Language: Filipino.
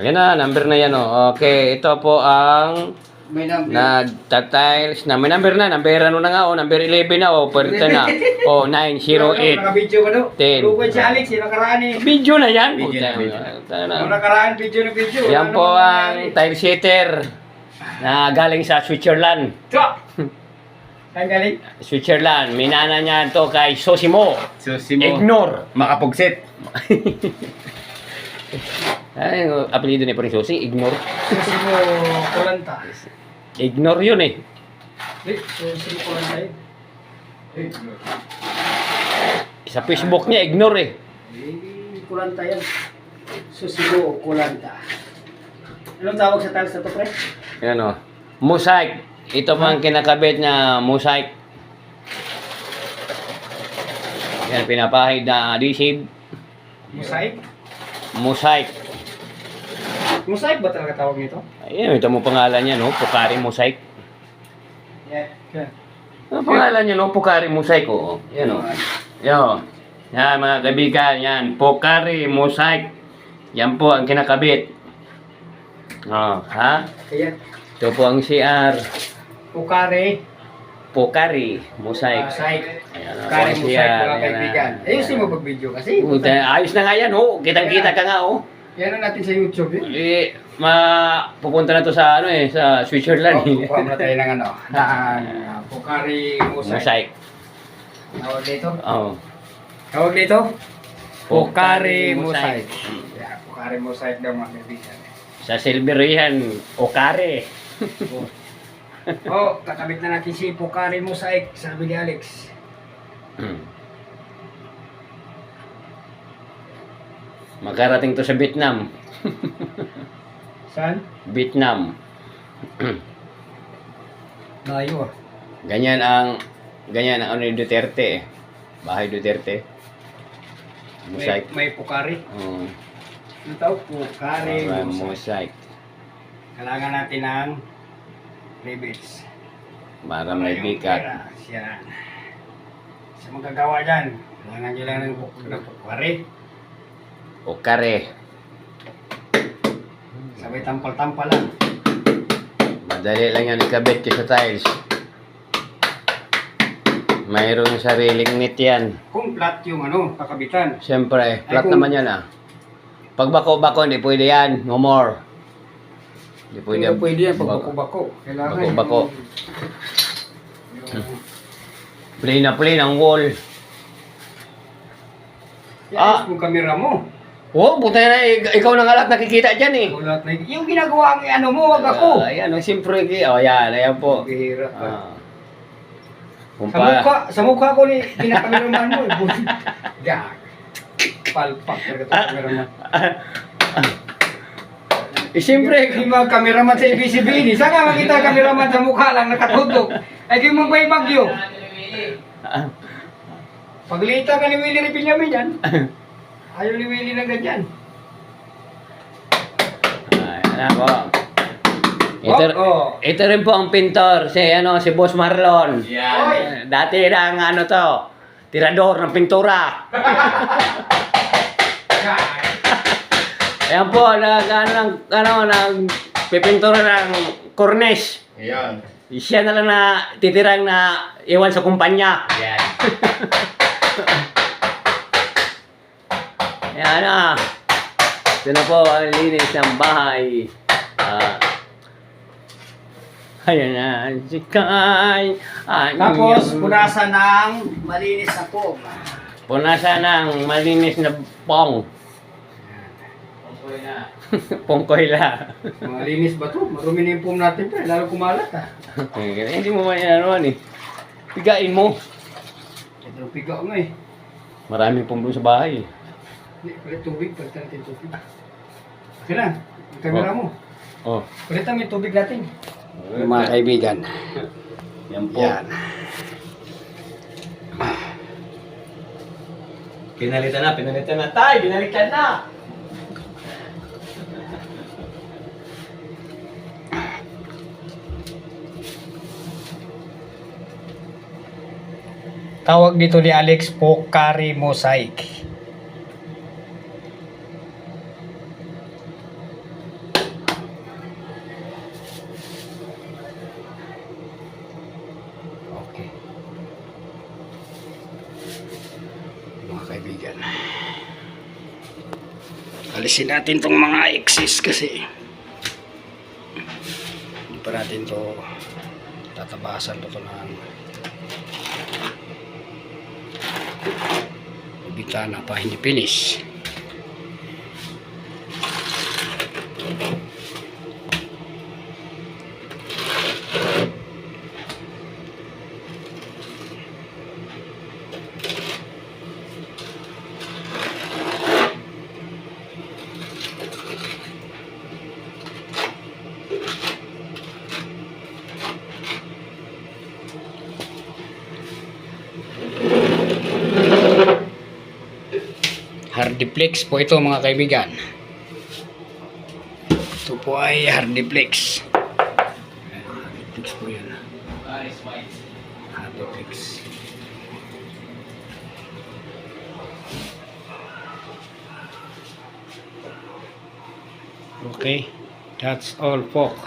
Ayan na, number na yan oh. Okay, ito po ang May number. nag-tiles na. May number na, number ano na nga oh, number 11 na oh, pwede na. Oh, 908. Naka-video ka no? 10. Lupon si Alex, yung nakaraan eh. Video na yan. Video na, video. Puta na. Yung nakaraan, video na video. Yan Ano po naman ang nangyari? tile setter na galing sa Switzerland. Chua! Saan galing? Switzerland. Minana niya to kay Sosimo. Susimo. Ignore. Makapugsit. Ay, apelido ni Pring Susi, Ignore. Susimo Kulanta. Ignore yun eh. Susimo Kulanta yun. Sa Facebook niya, Ignore eh. Kulanta yan. Susimo Kulanta. Anong tawag sa tiles na to, pre? Yan o. Mosaic. Ito po ang kinakabit na mosaic. Yan, pinapahid na adhesive. Mosaic? Mosaic. Mosaic ba talaga tawag nito? Ayun, ito mo pangalan niya, no? Pukari Mosaic. Yeah. Ano pangalan niya, no? Pukari Mosaic, oo. Yan o. Yan. Yan, mga kaibigan, yan. Pukari Mosaic. Yan po ang kinakabit. Oh, ha? Kaya, Ito po ang CR. Pukare. Pukari Mosaic. Mosaic. Ayan, Pukare oh, Mosaic, CR, mga yan kaibigan. na. Ayusin mo pag-video kasi. Puta, ayos na nga yan, oh. Kitang-kita ka nga, oh. Yan ang natin sa YouTube eh. Eh, pupunta na to sa ano eh, sa Switzerland. Kuha mo tayo ng ano. Pukare Mosaic. Mosaic. Tawag dito? Oh. Tawag dito? Pukare Pukare Mosaic. Mosaic. Yeah, Pukare Mosaic daw mga kaibigan. Sa Silverian, Okare. Oh, kakabit na natin si Pukare Mosaic, sabi ni Alex. Makarating to sa Vietnam. Saan? Vietnam. Layo ah. Ganyan ang ano ni Duterte eh. Bahay Duterte. Mosaic. May Pukare. Oh, Ano tawag? Pukare Mosaic. mosaic. Kailangan natin ng rivets. Para may bikat. Yan. Sa magagawa dyan, kailangan nyo lang ng Pukare. Okare. Sabay tampal-tampal lang. Madali lang yan ikabit sa tiles. Mayroong sariling net yan. Kung flat yung ano, kakabitan. Siyempre, flat kung- naman yan ah. Pag bako-bako, hindi pwede yan. No more. Hindi pwede. Pwede yan pag bako-bako. Kailangan Bako-bako. yung Plain na plain ang wall. Yes, kung kamera mo. Oh, buta na ikaw na nga lahat nakikita dyan eh. Ulat na yung ginagawa ang ano mo, wag ako. Ayan, siyempre. Oh, yan. Ayan po. Bihira ka. Ah. Sa mukha ko ni pinakameraman mo. Gag. Palpak talaga ito kameraman. Siyempre. Yung mga kameraman sa ABCBN, saan nga makita ang kameraman sa mukha lang nakatudok? Ay, kung mo ba yung bagyo? Paglita ka ni Willie Ripilyamin yan. Ayaw ni Willie na ganyan. Ayan po. Ito, Oh. ito rin po ang pintor, si Boss Marlon. Yan. Dati na ano to, tirador ng pintura. Ayan po, pipintura ng cornice. Ayan. Siya na lang na titirang na iwan sa kumpanya. Yan. Ayan na. Ito na po ang linis ng bahay. Ayan na, si Kay. Tapos, punasan ng malinis na po. Punasan ng malinis na pong. Pongkoy la. Malinis ba to? Marumi na yung foam natin pa. Lalo kumalat ah. Hindi mo man inanuan eh. Pigain mo. Ito ang piga nga eh. Maraming pong doon sa bahay. Hindi, palit tubig. Palitan natin tubig. Okay na. Yung camera mo. Oh. Palitan mo yung tubig natin. Yung mga kaibigan. Yan po. Yan. Pinalitan na. Tay, pinalitan na. Tawag dito ni Alex Pukare Mosaic. Alisin natin tong mga excess kasi hindi pa natin to tatabasan pa to ng bitana pa hindi finish. Hardiplex po ito mga kaibigan. Ito po ay Hardiplex. Hardiplex po yan. Hardiplex. Okay, that's all folks.